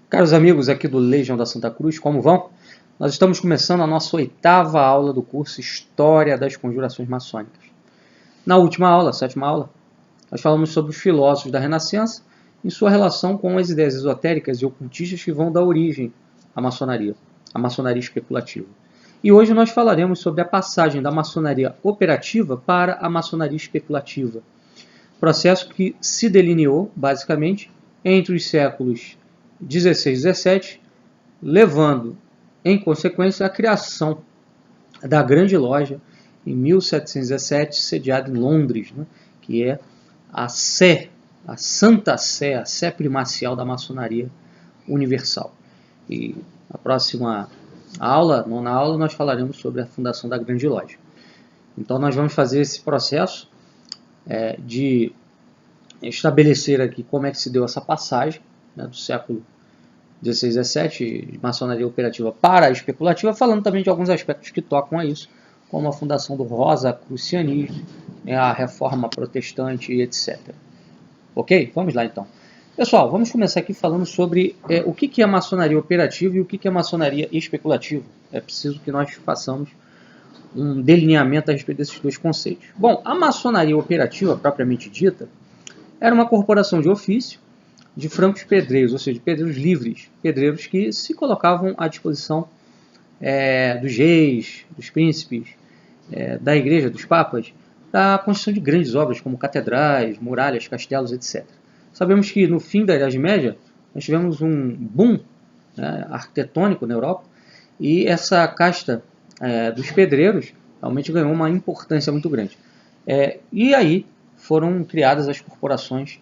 Caros amigos aqui do Legião da Santa Cruz, como vão? Nós estamos começando a nossa 8ª aula do curso História das Conjurações Maçônicas. Na última aula, a 7ª aula, nós falamos sobre os filósofos da Renascença em sua relação com as ideias esotéricas e ocultistas que vão dar origem à maçonaria especulativa. E hoje nós falaremos sobre a passagem da maçonaria operativa para a maçonaria especulativa, processo que se delineou, basicamente, entre os séculos 16 e 17, levando, em consequência, à criação da Grande Loja em 1717, sediada em Londres, que é a Sé, a Santa Sé, a Sé primacial da maçonaria universal. E na próxima aula, nona aula, nós falaremos sobre a fundação da Grande Loja. Então nós vamos fazer esse processo de estabelecer aqui como é que se deu essa passagem, do século 16 a 17, de maçonaria operativa para a especulativa, falando também de alguns aspectos que tocam a isso, como a fundação do Rosacrucianismo, a reforma protestante, etc. Ok? Vamos lá então. Pessoal, vamos começar aqui falando sobre o que é a maçonaria operativa e o que é a maçonaria especulativa. É preciso que nós façamos um delineamento a respeito desses dois conceitos. Bom, a maçonaria operativa, propriamente dita, era uma corporação de ofício de francos pedreiros, ou seja, pedreiros livres, pedreiros que se colocavam à disposição dos reis, dos príncipes, da igreja, dos papas, para a construção de grandes obras como catedrais, muralhas, castelos, etc. Sabemos que no fim da Idade Média nós tivemos um boom arquitetônico na Europa e essa casta dos pedreiros realmente ganhou uma importância muito grande. E aí foram criadas as corporações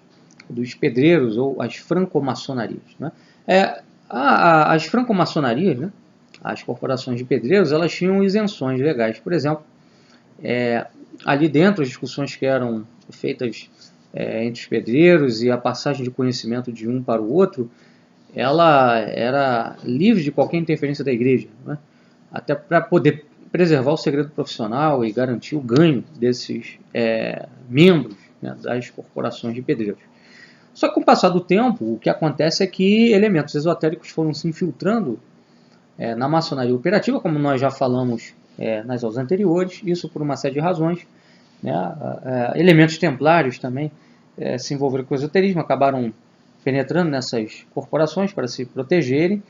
dos pedreiros ou as franco-maçonarias. As franco-maçonarias, as corporações de pedreiros, elas tinham isenções legais. Por exemplo, ali dentro, as discussões que eram feitas entre os pedreiros e a passagem de conhecimento de um para o outro, ela era livre de qualquer interferência da igreja, até para poder preservar o segredo profissional e garantir o ganho desses membros das corporações de pedreiros. Só que com o passar do tempo, o que acontece é que elementos esotéricos foram se infiltrando na maçonaria operativa, como nós já falamos nas aulas anteriores, isso por uma série de razões. Elementos templários também se envolveram com o esoterismo, acabaram penetrando nessas corporações para se protegerem,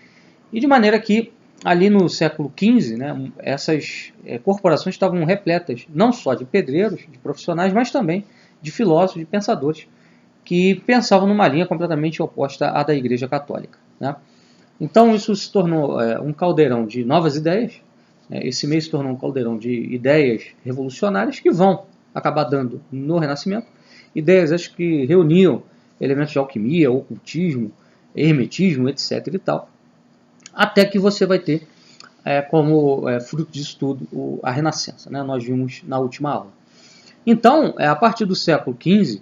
e de maneira que ali no século XV, essas corporações estavam repletas não só de pedreiros, de profissionais, mas também de filósofos, de pensadores, que pensavam numa linha completamente oposta à da Igreja Católica. Então isso se tornou um caldeirão de novas ideias, esse meio se tornou um caldeirão de ideias revolucionárias que vão acabar dando no Renascimento, ideias que reuniam elementos de alquimia, ocultismo, hermetismo, etc. e tal, até que você vai ter como fruto disso tudo a Renascença, nós vimos na última aula. Então, a partir do século XV,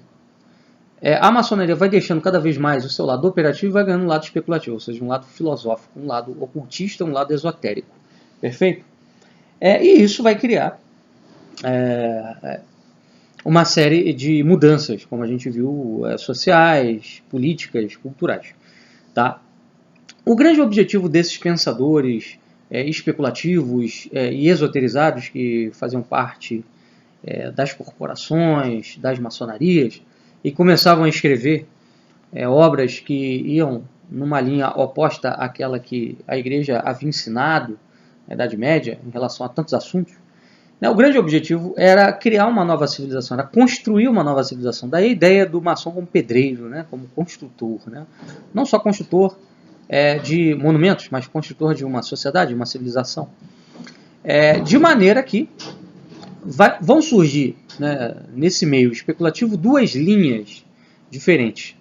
a maçonaria vai deixando cada vez mais o seu lado operativo e vai ganhando um lado especulativo, ou seja, um lado filosófico, um lado ocultista, um lado esotérico. Perfeito? E isso vai criar uma série de mudanças, como a gente viu, sociais, políticas, culturais. O grande objetivo desses pensadores especulativos e esoterizados que faziam parte das corporações, das maçonarias, e começavam a escrever obras que iam numa linha oposta àquela que a igreja havia ensinado na Idade Média em relação a tantos assuntos. O grande objetivo era criar uma nova civilização, era construir uma nova civilização. Daí a ideia do maçom como pedreiro, como construtor. Não só construtor de monumentos, mas construtor de uma sociedade, uma civilização. De maneira que vão surgir, nesse meio especulativo, duas linhas diferentes.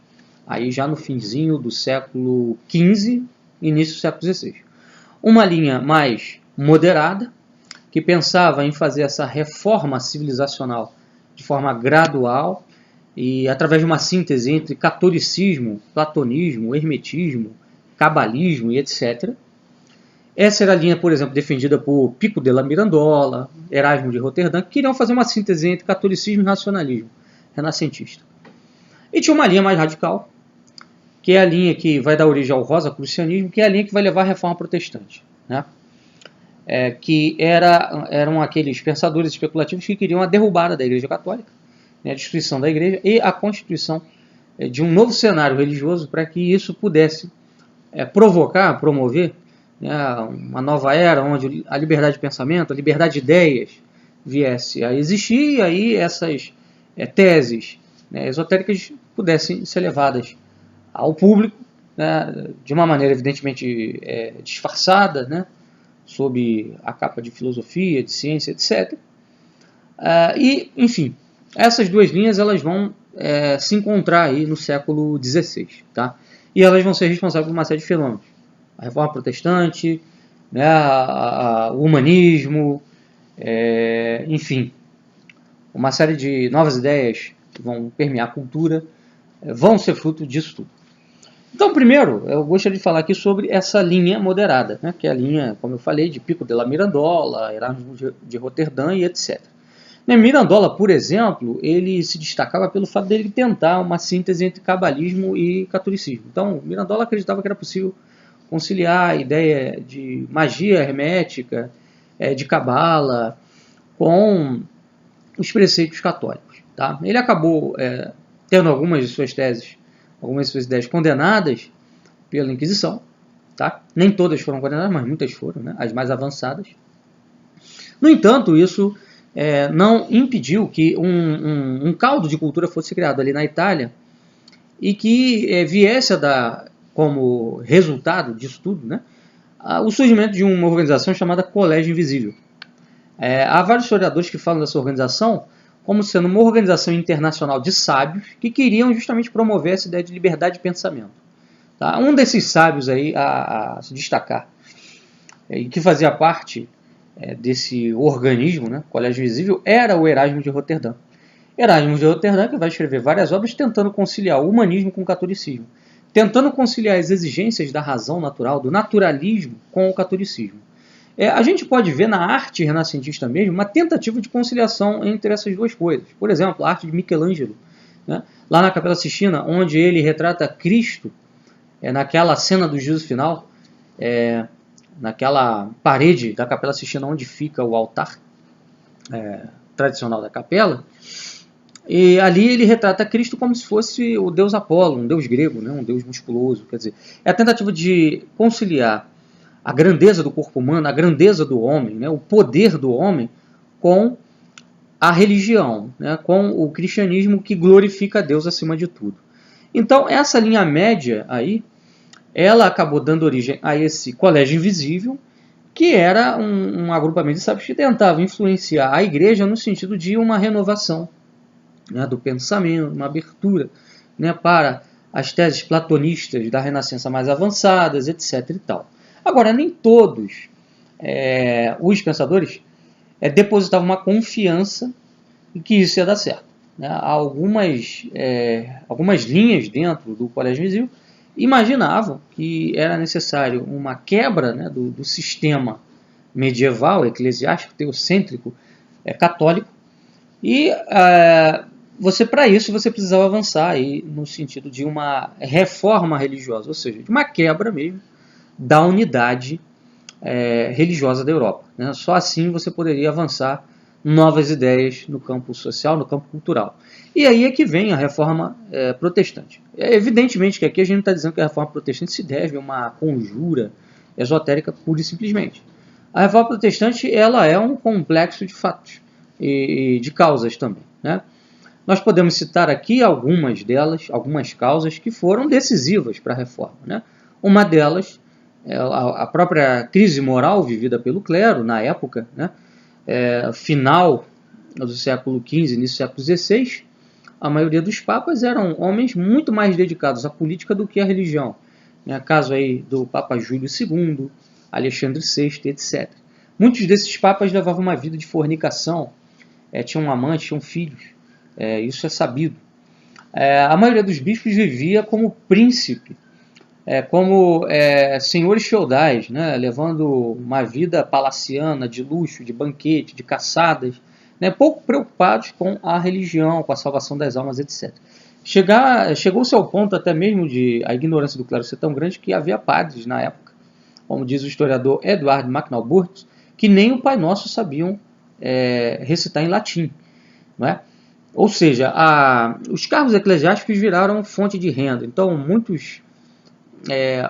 Aí já no finzinho do século XV, início do século XVI. Uma linha mais moderada, que pensava em fazer essa reforma civilizacional de forma gradual e através de uma síntese entre catolicismo, platonismo, hermetismo, cabalismo e etc. Essa era a linha, por exemplo, defendida por Pico della Mirandola, Erasmo de Roterdã, que queriam fazer uma síntese entre catolicismo e racionalismo renascentista. E tinha uma linha mais radical, que é a linha que vai dar origem ao rosacrucianismo, que é a linha que vai levar à reforma protestante, né? Que eram aqueles pensadores especulativos que queriam a derrubada da Igreja Católica, né, a destruição da Igreja e a constituição de um novo cenário religioso para que isso pudesse promover, né, uma nova era onde a liberdade de pensamento, a liberdade de ideias viesse a existir, e aí essas teses, né, esotéricas pudessem ser levadas ao público, né, de uma maneira evidentemente disfarçada, né, sob a capa de filosofia, de ciência, etc. E, enfim, essas duas linhas elas vão se encontrar aí no século XVI, tá? E elas vão ser responsáveis por uma série de fenômenos. A Reforma Protestante, né, o humanismo, enfim, uma série de novas ideias que vão permear a cultura, vão ser fruto disso tudo. Então, primeiro, eu gostaria de falar aqui sobre essa linha moderada, né, que é a linha, como eu falei, de Pico della Mirandola, Erasmo de Roterdã e etc. Mirandola, por exemplo, ele se destacava pelo fato dele tentar uma síntese entre cabalismo e catolicismo. Então, Mirandola acreditava que era possível conciliar a ideia de magia hermética, de cabala, com os preceitos católicos. Tá? Ele acabou tendo algumas de suas teses, algumas de suas ideias condenadas pela Inquisição. Tá? Nem todas foram condenadas, mas muitas foram, né? As mais avançadas. No entanto, isso não impediu que um caldo de cultura fosse criado ali na Itália e que viesse a dar como resultado disso tudo, né, o surgimento de uma organização chamada Colégio Invisível. Há vários historiadores que falam dessa organização como sendo uma organização internacional de sábios que queriam justamente promover essa ideia de liberdade de pensamento. Tá? Um desses sábios aí a se destacar, e que fazia parte desse organismo, né, Colégio Invisível, era o Erasmo de Roterdã. Erasmo de Roterdã que vai escrever várias obras tentando conciliar o humanismo com o catolicismo, tentando conciliar as exigências da razão natural, do naturalismo, com o catolicismo. A gente pode ver na arte renascentista mesmo uma tentativa de conciliação entre essas duas coisas. Por exemplo, a arte de Michelangelo, né, lá na Capela Sistina, onde ele retrata Cristo naquela cena do juízo final, naquela parede da Capela Sistina onde fica o altar tradicional da capela, e ali ele retrata Cristo como se fosse o deus Apolo, um deus grego, né, um deus musculoso. Quer dizer, é a tentativa de conciliar a grandeza do corpo humano, a grandeza do homem, né, o poder do homem, com a religião, né, com o cristianismo que glorifica a Deus acima de tudo. Então, essa linha média aí, ela acabou dando origem a esse Colégio Invisível, que era um agrupamento de sábios que tentava influenciar a igreja no sentido de uma renovação, né, do pensamento, uma abertura, né, para as teses platonistas da Renascença mais avançadas, etc. e tal. Agora, nem todos os pensadores depositavam uma confiança em que isso ia dar certo. Né? Algumas linhas dentro do Colégio Invisível imaginavam que era necessário uma quebra, né, do sistema medieval, eclesiástico, teocêntrico, católico, e para isso você precisava avançar aí no sentido de uma reforma religiosa, ou seja, de uma quebra mesmo da unidade religiosa da Europa. Né? Só assim você poderia avançar novas ideias no campo social, no campo cultural. E aí é que vem a reforma protestante. Evidentemente que aqui a gente não está dizendo que a reforma protestante se deve a uma conjura esotérica pura e simplesmente. A reforma protestante ela é um complexo de fatos e de causas também. Né? Nós podemos citar aqui algumas delas, algumas causas que foram decisivas para a reforma. Né? Uma delas é a própria crise moral vivida pelo clero na época, né? Final do século XV, início do século XVI, a maioria dos papas eram homens muito mais dedicados à política do que à religião. Caso aí do Papa Júlio II, Alexandre VI, etc. Muitos desses papas levavam uma vida de fornicação, tinham amantes, tinham filhos, isso é sabido. A maioria dos bispos vivia como príncipe, como senhores feudais, né, levando uma vida palaciana, de luxo, de banquete, de caçadas, né, pouco preocupados com a religião, com a salvação das almas, etc. Chegou-se ao ponto até mesmo de a ignorância do clero ser tão grande que havia padres na época, como diz o historiador Edward MacNaughton, que nem o Pai Nosso sabiam recitar em latim. Não é? Ou seja, os cargos eclesiásticos viraram fonte de renda. Então, muitos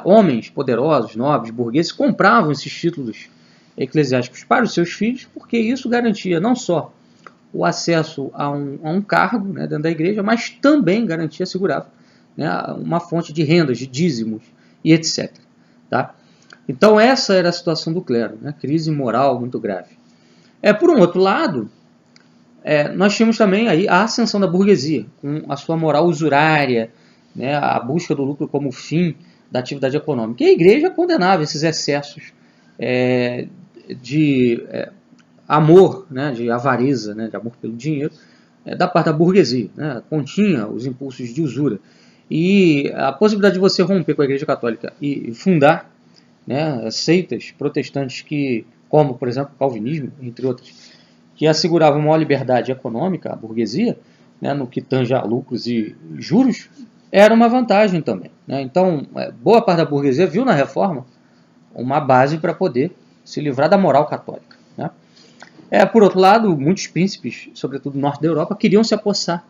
homens poderosos, nobres, burgueses, compravam esses títulos eclesiásticos para os seus filhos, porque isso garantia não só o acesso a um cargo, né, dentro da igreja, mas também garantia, assegurava, né, uma fonte de rendas, de dízimos e etc. Tá? Então essa era a situação do clero, né, crise moral muito grave. Por um outro lado, nós tínhamos também aí a ascensão da burguesia, com a sua moral usurária, né, a busca do lucro como fim da atividade econômica. E a igreja condenava esses excessos de amor, né, de avareza, né, de amor pelo dinheiro, da parte da burguesia, né, continha os impulsos de usura. E a possibilidade de você romper com a Igreja Católica e fundar, né, seitas protestantes como, por exemplo, o calvinismo, entre outras, que asseguravam maior liberdade econômica à burguesia, né, no que tange a lucros e juros, era uma vantagem também. Né? Então, boa parte da burguesia viu na reforma uma base para poder se livrar da moral católica. Né? Por outro lado, muitos príncipes, sobretudo no norte da Europa, queriam se apossar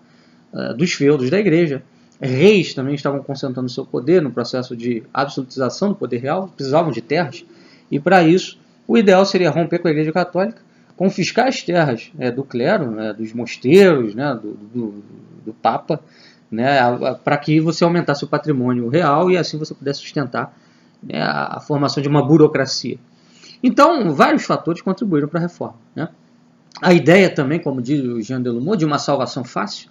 dos feudos da igreja. Reis também estavam concentrando seu poder no processo de absolutização do poder real, precisavam de terras, e para isso o ideal seria romper com a Igreja Católica, confiscar as terras do clero, né, dos mosteiros, né, do Papa, né, para que você aumentasse o patrimônio real e assim você pudesse sustentar, né, a formação de uma burocracia. Então, vários fatores contribuíram para a reforma. Né? A ideia também, como diz o Jean Delumeau, de uma salvação fácil,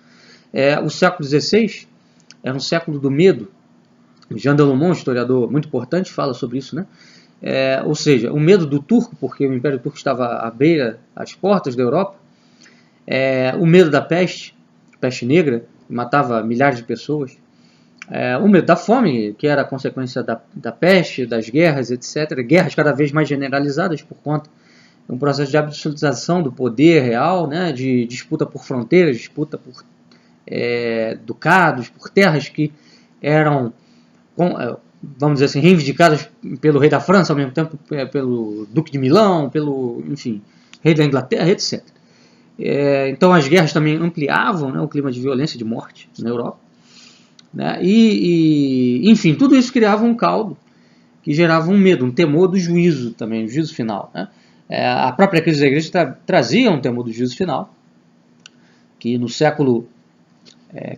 o século XVI era um século do medo. O Jean Delumeau, um historiador muito importante, fala sobre isso, né? Ou seja, o medo do turco, porque o Império Turco estava à beira, às portas da Europa, o medo da peste negra, que matava milhares de pessoas, o medo da fome, que era a consequência da peste, das guerras, etc. Guerras cada vez mais generalizadas por conta de um processo de absolutização do poder real, né, de disputa por fronteiras, disputa por ducados, por terras que eram, vamos dizer assim, reivindicadas pelo rei da França, ao mesmo tempo pelo duque de Milão, pelo, enfim, rei da Inglaterra, etc. Então as guerras também ampliavam, né, o clima de violência e de morte na Europa. Né? Enfim, tudo isso criava um caldo que gerava um medo, um temor do juízo também, do juízo final. Né? A própria crise da igreja trazia um temor do juízo final, que no século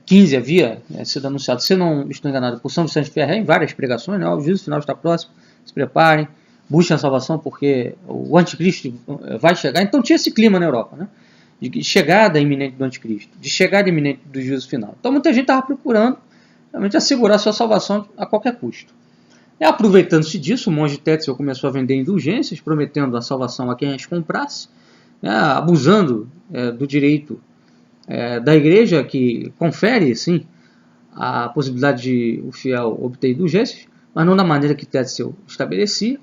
XV havia sido anunciado, se não estou enganado, por São Vicente Ferrer, em várias pregações, né? O juízo final está próximo, se preparem, busquem a salvação porque o anticristo vai chegar. Então tinha esse clima na Europa, né? De chegada iminente do anticristo, de chegada iminente do juízo final. Então muita gente estava procurando realmente assegurar sua salvação a qualquer custo. Aproveitando-se disso, o monge Tetzel começou a vender indulgências, prometendo a salvação a quem as comprasse, né, abusando do direito da igreja, que confere, sim, a possibilidade de o fiel obter indulgências, mas não da maneira que Tetzel estabelecia.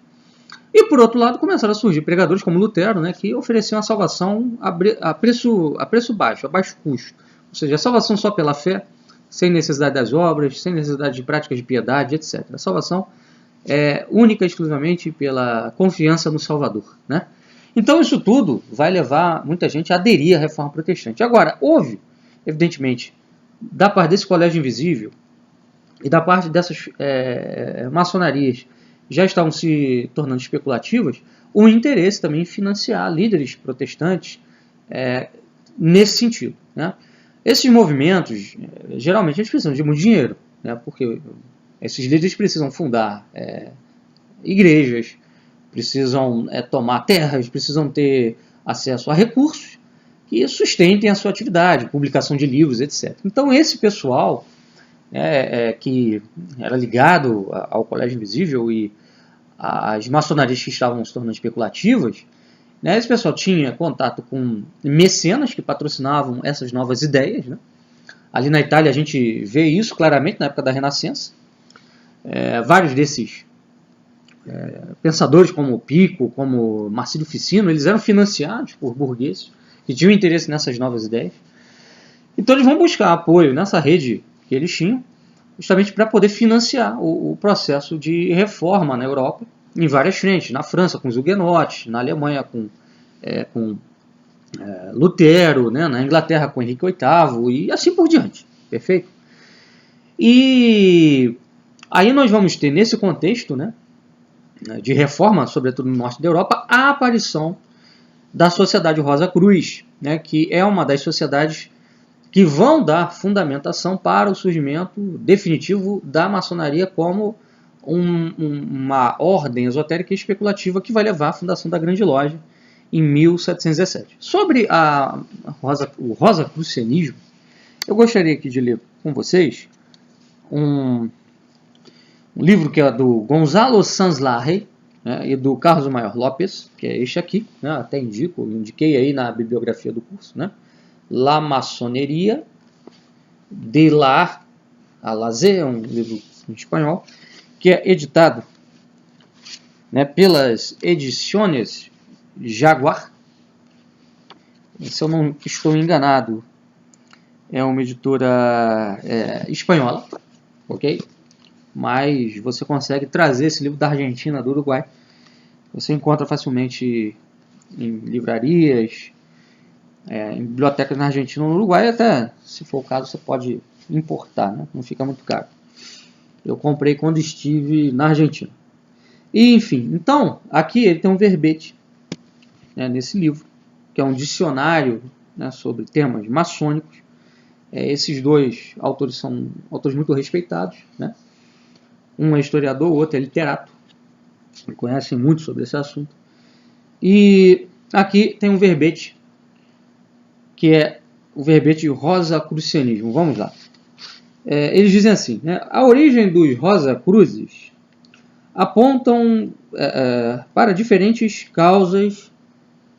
E, por outro lado, começaram a surgir pregadores como Lutero, né, que ofereciam a salvação a preço baixo, a baixo custo. Ou seja, a salvação só pela fé, sem necessidade das obras, sem necessidade de práticas de piedade, etc. A salvação é única e exclusivamente pela confiança no Salvador. Né? Então isso tudo vai levar muita gente a aderir à reforma protestante. Agora, houve, evidentemente, da parte desse colégio invisível e da parte dessas maçonarias já estavam se tornando especulativas, o interesse também em financiar líderes protestantes nesse sentido. Né? Esses movimentos, geralmente, eles precisam de muito dinheiro, né? Porque esses líderes precisam fundar igrejas, precisam tomar terras, precisam ter acesso a recursos que sustentem a sua atividade, publicação de livros, etc. Então, esse pessoal que era ligado ao Colégio Invisível e às maçonarias que estavam se tornando especulativas, né, esse pessoal tinha contato com mecenas que patrocinavam essas novas ideias. Né? Ali na Itália a gente vê isso claramente na época da Renascença. Vários desses pensadores como Pico, como Marcílio Ficino, eles eram financiados por burgueses que tinham interesse nessas novas ideias. Então eles vão buscar apoio nessa rede que eles tinham, justamente para poder financiar o processo de reforma na Europa, em várias frentes, na França com os huguenotes, na Alemanha com Lutero, né, na Inglaterra com Henrique VIII e assim por diante, perfeito? E aí nós vamos ter nesse contexto, né, de reforma, sobretudo no norte da Europa, a aparição da Sociedade Rosa Cruz, né, que é uma das sociedades que vão dar fundamentação para o surgimento definitivo da maçonaria como uma ordem esotérica e especulativa que vai levar à fundação da Grande Loja em 1717. Sobre o rosacrucianismo, eu gostaria aqui de ler com vocês um livro que é do Gonzalo Sanz Larrey, né, e do Carlos Maior Lopes, que é este aqui, né, até indiquei aí na bibliografia do curso, né, La Maçoneria de l'Art à Lazer, é um livro em espanhol, que é editado, né, pelas Ediciones Jaguar. Se eu não estou enganado, é uma editora espanhola, ok? Mas você consegue trazer esse livro da Argentina, do Uruguai. Você encontra facilmente em livrarias, em bibliotecas na Argentina ou no Uruguai, até, se for o caso, você pode importar, né? Não fica muito caro. Eu comprei quando estive na Argentina. E, enfim, então, aqui ele tem um verbete, né, nesse livro, que é um dicionário, né, sobre temas maçônicos. Esses dois autores são autores muito respeitados, né? Um é historiador, o outro é literato, conhecem muito sobre esse assunto. E aqui tem um verbete, que é o verbete rosacrucianismo. Vamos lá. Eles dizem assim, né, a origem dos Rosacruzes apontam para diferentes causas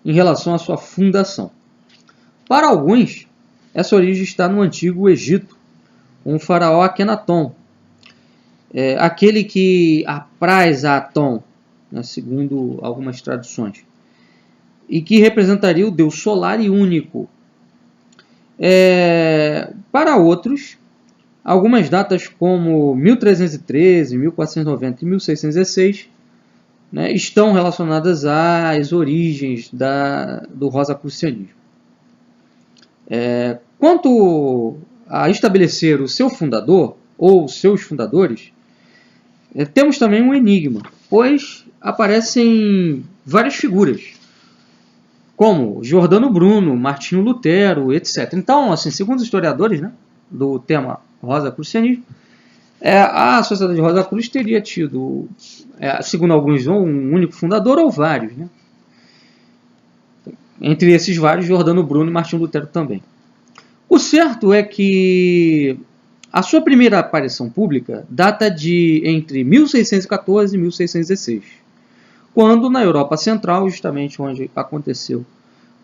em relação à sua fundação. Para alguns, essa origem está no antigo Egito, com o faraó Akenaton, aquele que apraz a Atom, né, segundo algumas traduções, e que representaria o Deus solar e único. Para outros, algumas datas como 1313, 1490 e 1616, né, estão relacionadas às origens do rosacrucianismo. Quanto a estabelecer o seu fundador, ou seus fundadores, temos também um enigma, pois aparecem várias figuras, como Giordano Bruno, Martinho Lutero, etc. Então, assim, segundo os historiadores, né, do tema rosacrucianismo, a Sociedade Rosa Cruz teria tido, segundo alguns, um único fundador ou vários, né? Entre esses vários, Giordano Bruno e Martinho Lutero também. O certo é que a sua primeira aparição pública data de entre 1614 e 1616, quando na Europa Central, justamente onde aconteceu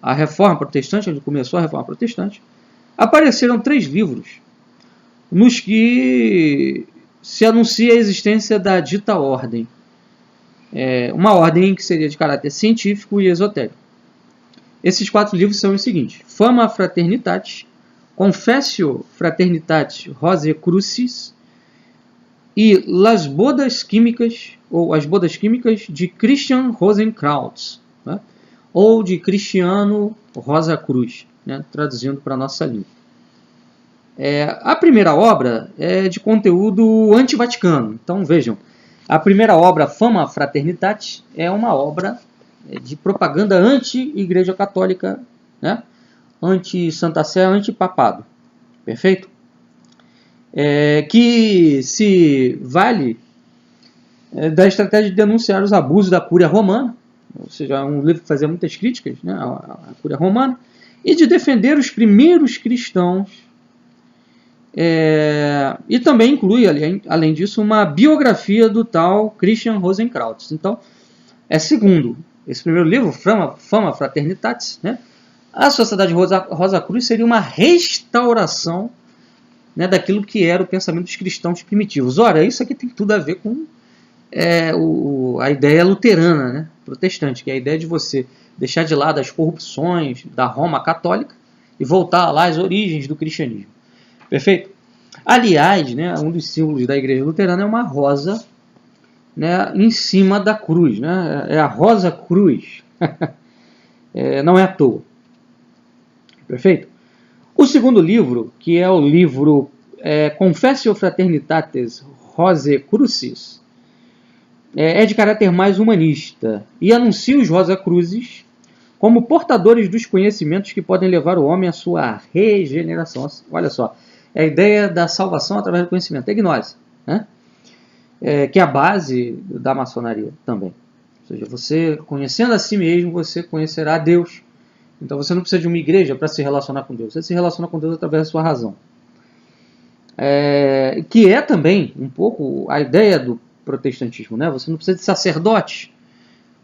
a Reforma Protestante, onde começou a Reforma Protestante, apareceram 3 livros nos que se anuncia a existência da dita ordem, uma ordem que seria de caráter científico e esotérico. Esses 4 livros são os seguintes: Fama Fraternitatis, Confessio Fraternitatis Rosae Crucis e Las Bodas Químicas, ou As Bodas Químicas de Christian Rosenkrantz, né? Ou de Cristiano Rosa Cruz, né? Traduzindo para a nossa língua. A primeira obra é de conteúdo anti-vaticano. Então vejam, a primeira obra, Fama Fraternitatis, é uma obra de propaganda anti-Igreja Católica, né? Anti-Santa Sé, anti-papado. Perfeito? Que se vale da estratégia de denunciar os abusos da Cúria Romana, ou seja, um livro que fazia muitas críticas, né, à Cúria Romana, e de defender os primeiros cristãos. E também inclui, além disso, uma biografia do tal Christian Rosenkrantz. Então, segundo esse primeiro livro, Fama Fraternitatis, né, a Sociedade Rosa Cruz seria uma restauração, né, daquilo que era o pensamento dos cristãos primitivos. Ora, isso aqui tem tudo a ver com a ideia luterana, né, protestante, que é a ideia de você deixar de lado as corrupções da Roma católica e voltar lá às origens do cristianismo. Perfeito? Aliás, né, um dos símbolos da Igreja Luterana é uma rosa, né, em cima da cruz, né? É a Rosa Cruz. Não é à toa. Perfeito? O segundo livro, que é o livro Confessio Fraternitatis Rosae Crucis, é de caráter mais humanista e anuncia os Rosa Cruzes como portadores dos conhecimentos que podem levar o homem à sua regeneração. Olha só, é a ideia da salvação através do conhecimento, a gnose, né? Que é a base da maçonaria também. Ou seja, você conhecendo a si mesmo, você conhecerá a Deus. Então você não precisa de uma igreja para se relacionar com Deus. Você se relaciona com Deus através da sua razão. Que é também um pouco a ideia do protestantismo, né? Você não precisa de sacerdotes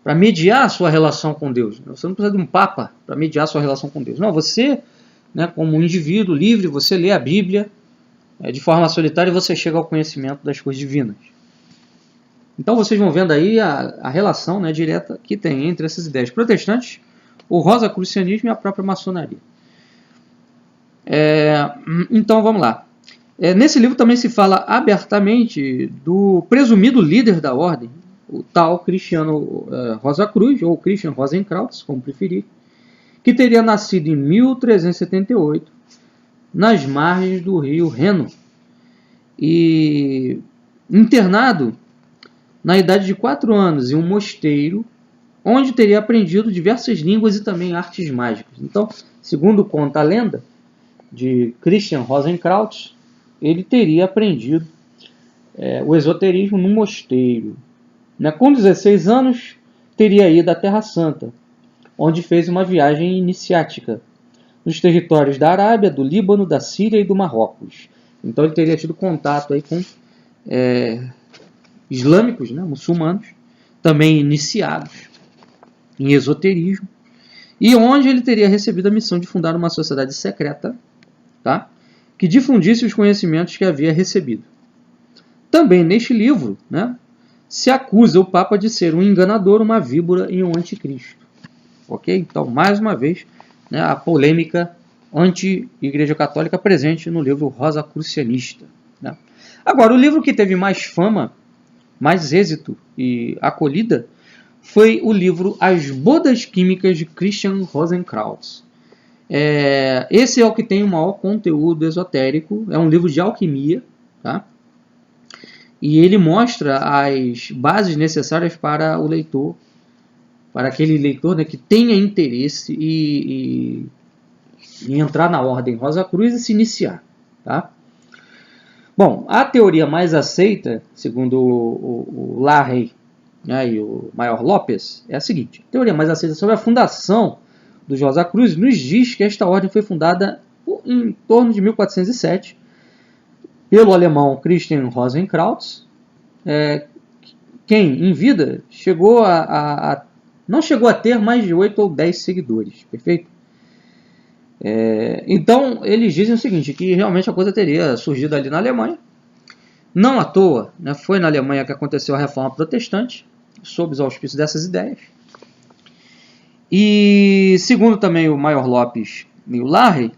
para mediar a sua relação com Deus. Você não precisa de um papa para mediar a sua relação com Deus. Não, você, né, como um indivíduo livre, você lê a Bíblia de forma solitária e você chega ao conhecimento das coisas divinas. Então vocês vão vendo aí a relação, né, direta que tem entre essas ideias protestantes, o rosacrucianismo e a própria maçonaria. Então vamos lá. Nesse livro também se fala abertamente do presumido líder da ordem, o tal Cristiano Rosacruz, ou Christian Rosenkrantz, como preferir, que teria nascido em 1378 nas margens do rio Reno e internado na idade de 4 anos em um mosteiro, onde teria aprendido diversas línguas e também artes mágicas. Então, segundo conta a lenda de Christian Rosenkrantz, ele teria aprendido o esoterismo num mosteiro. Com 16 anos, teria ido à Terra Santa, onde fez uma viagem iniciática nos territórios da Arábia, do Líbano, da Síria e do Marrocos. Então ele teria tido contato aí com islâmicos, né, muçulmanos, também iniciados em esoterismo, e onde ele teria recebido a missão de fundar uma sociedade secreta, tá, que difundisse os conhecimentos que havia recebido. Também neste livro, né, se acusa o Papa de ser um enganador, uma víbora e um anticristo. Ok? Então, mais uma vez, né, a polêmica anti-Igreja Católica presente no livro Rosacrucianista. Né? Agora, o livro que teve mais fama, mais êxito e acolhida foi o livro As Bodas Químicas de Christian Rosenkrantz. Esse é o que tem o maior conteúdo esotérico, é um livro de alquimia, tá? E ele mostra as bases necessárias para o leitor, para aquele leitor, né, que tenha interesse em entrar na Ordem Rosacruz e se iniciar. Tá? Bom, a teoria mais aceita, segundo o Larrey, né, e o Maior Lopes, é a seguinte. A teoria mais aceita sobre a fundação dos Rosacruzes nos diz que esta ordem foi fundada em torno de 1407 pelo alemão Christian Rosenkrantz, quem, em vida, não chegou a ter mais de 8 ou 10 seguidores, perfeito? Então, eles dizem o seguinte, que realmente a coisa teria surgido ali na Alemanha. Não à toa, né, foi na Alemanha que aconteceu a Reforma Protestante, sob os auspícios dessas ideias. E, segundo também o Maior Lopes e o Larrey,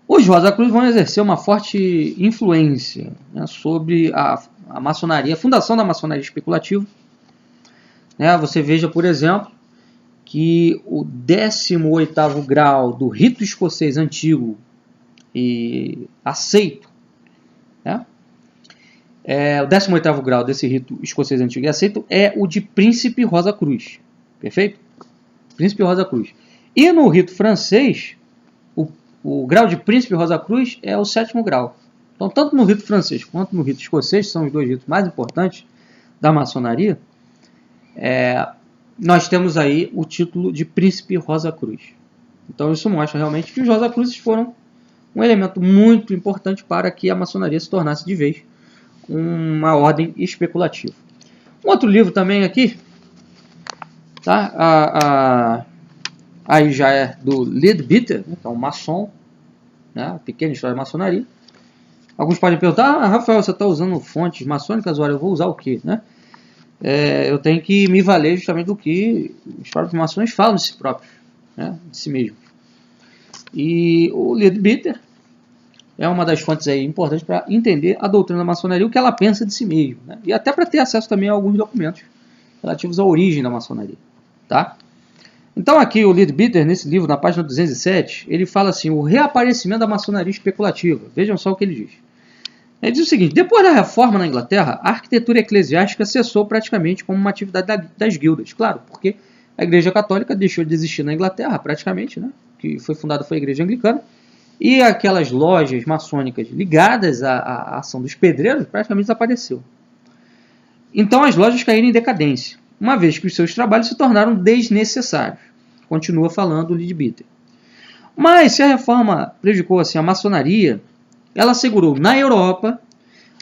os Rosacruz vão exercer uma forte influência, né, sobre a maçonaria, a fundação da maçonaria especulativa. Você veja, por exemplo, que o 18º grau do rito escocês antigo e aceito, né, o 18º grau desse rito escocês antigo e aceito é o de Príncipe Rosacruz, perfeito? Príncipe Rosacruz. E no rito francês, o grau de Príncipe Rosacruz é o 7º grau. Então, tanto no rito francês quanto no rito escocês, que são os dois ritos mais importantes da maçonaria, nós temos aí o título de Príncipe Rosacruz. Então, isso mostra realmente que os Rosacruzes foram um elemento muito importante para que a maçonaria se tornasse de vez uma ordem especulativa. Um outro livro também aqui, tá? Aí já é do Leadbeater, né, que é um maçom, né, pequena história de maçonaria. Alguns podem perguntar, Rafael, você está usando fontes maçônicas? Olha, eu vou usar o quê? Né? Eu tenho que me valer justamente do que os próprios maçons falam de si próprios, né, de si mesmo. E o Leadbeater é uma das fontes aí importantes para entender a doutrina da maçonaria, o que ela pensa de si mesma, né? E até para ter acesso também a alguns documentos relativos à origem da maçonaria, tá? Então aqui o Leadbeater, nesse livro, na página 207, ele fala assim, o reaparecimento da maçonaria especulativa. Vejam só o que ele diz. Ele diz o seguinte, depois da reforma na Inglaterra, a arquitetura eclesiástica cessou praticamente como uma atividade das guildas. Claro, porque a Igreja Católica deixou de existir na Inglaterra, praticamente, né? Que foi fundada foi a Igreja Anglicana, e aquelas lojas maçônicas ligadas à ação dos pedreiros praticamente desapareceu. Então as lojas caíram em decadência, uma vez que os seus trabalhos se tornaram desnecessários. Continua falando o Leadbeater. Mas se a reforma prejudicou assim, a maçonaria, ela assegurou na Europa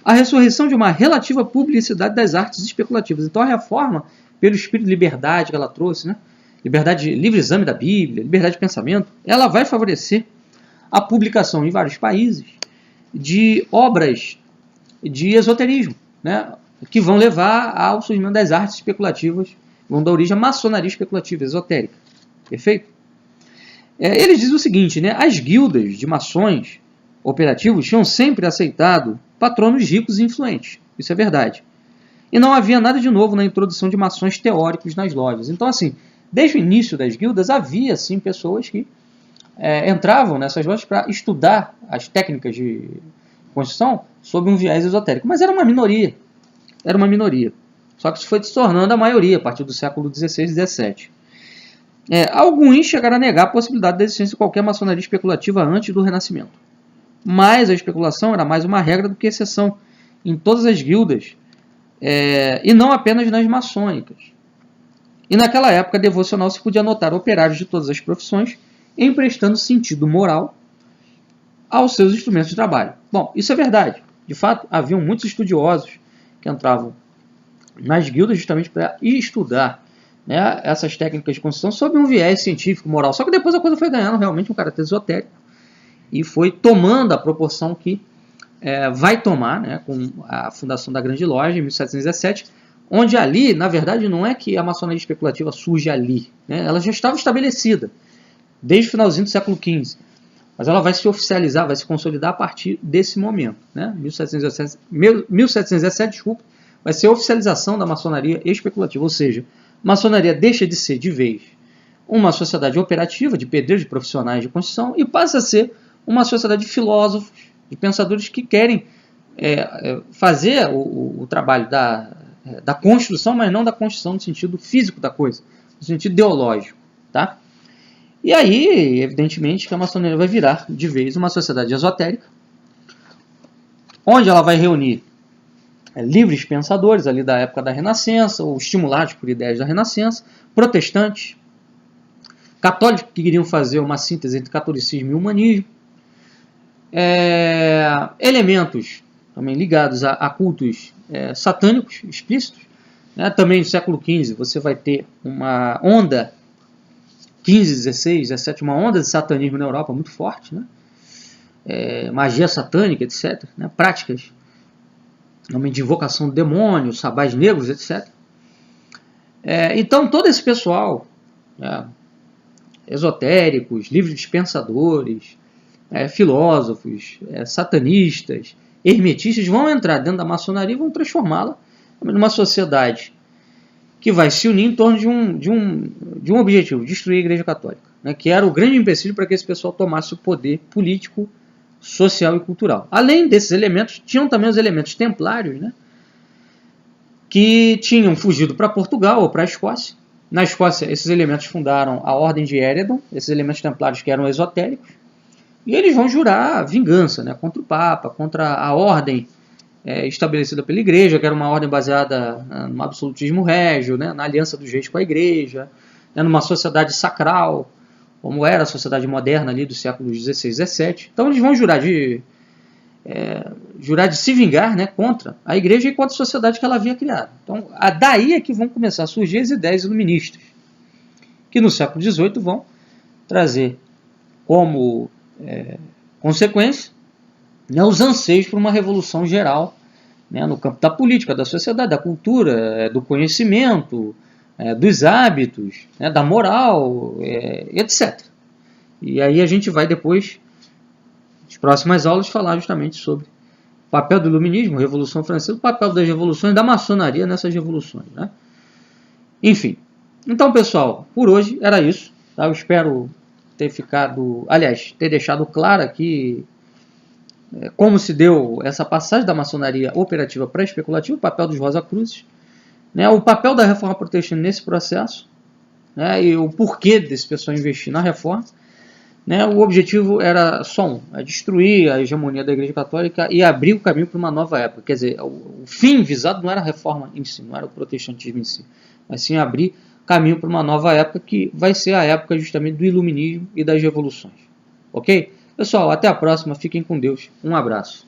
a ressurreição de uma relativa publicidade das artes especulativas. Então a reforma, pelo espírito de liberdade que ela trouxe, né? Liberdade, livre exame da Bíblia, liberdade de pensamento, ela vai favorecer a publicação em vários países de obras de esoterismo, né? Que vão levar ao surgimento das artes especulativas, vão dar origem à maçonaria especulativa, esotérica. Perfeito? Eles dizem o seguinte, né? As guildas de maçons operativos tinham sempre aceitado patronos ricos e influentes. Isso é verdade. E não havia nada de novo na introdução de maçons teóricos nas lojas. Então, assim, desde o início das guildas, havia, assim, pessoas que entravam nessas lojas para estudar as técnicas de construção sob um viés esotérico. Mas era uma minoria. Era uma minoria. Só que isso foi se tornando a maioria a partir do século XVI e XVII. Alguns chegaram a negar a possibilidade da existência de qualquer maçonaria especulativa antes do Renascimento. Mas a especulação era mais uma regra do que exceção em todas as guildas, e não apenas nas maçônicas. E naquela época devocional se podia notar operários de todas as profissões emprestando sentido moral aos seus instrumentos de trabalho. Bom, isso é verdade. De fato, haviam muitos estudiosos que entravam nas guildas justamente para estudar, né, essas técnicas de construção sob um viés científico, moral. Só que depois a coisa foi ganhando realmente um caráter esotérico e foi tomando a proporção que vai tomar, né, com a fundação da Grande Loja em 1717, onde ali, na verdade, não é que a maçonaria especulativa surge ali, né, ela já estava estabelecida desde o finalzinho do século XV, mas ela vai se oficializar, vai se consolidar a partir desse momento, né, 1717, desculpa, vai ser a oficialização da maçonaria especulativa, ou seja, a maçonaria deixa de ser de vez uma sociedade operativa de pedreiros, de profissionais de construção e passa a ser uma sociedade de filósofos, de pensadores que querem fazer o trabalho da construção, mas não da construção no sentido físico da coisa, no sentido ideológico. Tá? E aí, evidentemente, que a maçonaria vai virar de vez uma sociedade esotérica, onde ela vai reunir livres pensadores ali da época da Renascença, ou estimulados por ideias da Renascença, protestantes, católicos que queriam fazer uma síntese entre catolicismo e humanismo, elementos também ligados a cultos satânicos explícitos, né? Também no século XV você vai ter uma onda, 15, 16, 17, uma onda de satanismo na Europa muito forte, né? Magia satânica, etc., né? Práticas de invocação do demônio, sabás negros, etc. Então todo esse pessoal, esotéricos, livres pensadores, filósofos, satanistas, hermetistas, vão entrar dentro da maçonaria e vão transformá-la numa sociedade que vai se unir em torno de um objetivo, destruir a Igreja Católica, né, que era o grande empecilho para que esse pessoal tomasse o poder político, social e cultural. Além desses elementos, tinham também os elementos templários, né, que tinham fugido para Portugal ou para a Escócia. Na Escócia, esses elementos fundaram a Ordem de Eredon, esses elementos templários que eram esotéricos, e eles vão jurar vingança, né, contra o Papa, contra a ordem estabelecida pela Igreja, que era uma ordem baseada no absolutismo régio, né, na aliança dos reis com a Igreja, né, numa sociedade sacral, como era a sociedade moderna ali dos séculos XVI e XVII. Então eles vão jurar de se vingar, né, contra a Igreja e contra a sociedade que ela havia criado. Então daí é que vão começar a surgir as ideias iluministas, que no século XVIII vão trazer como consequência, né, os anseios por uma revolução geral, né, no campo da política, da sociedade, da cultura, do conhecimento, dos hábitos, né, da moral, etc. E aí a gente vai depois As próximas aulas falar justamente sobre o papel do iluminismo, Revolução Francesa, o papel das revoluções, da maçonaria nessas revoluções, né? Enfim, então pessoal, por hoje era isso, tá? Eu espero ter ter deixado claro aqui como se deu essa passagem da maçonaria operativa para especulativa, o papel dos Rosacruzes, né, o papel da reforma protestante nesse processo, né, e o porquê desse pessoal investir na reforma. Né, o objetivo era só um, destruir a hegemonia da Igreja Católica e abrir o caminho para uma nova época. Quer dizer, o fim visado não era a reforma em si, não era o protestantismo em si, mas sim abrir caminho para uma nova época que vai ser a época justamente do iluminismo e das revoluções. Ok? Pessoal, até a próxima, fiquem com Deus, um abraço.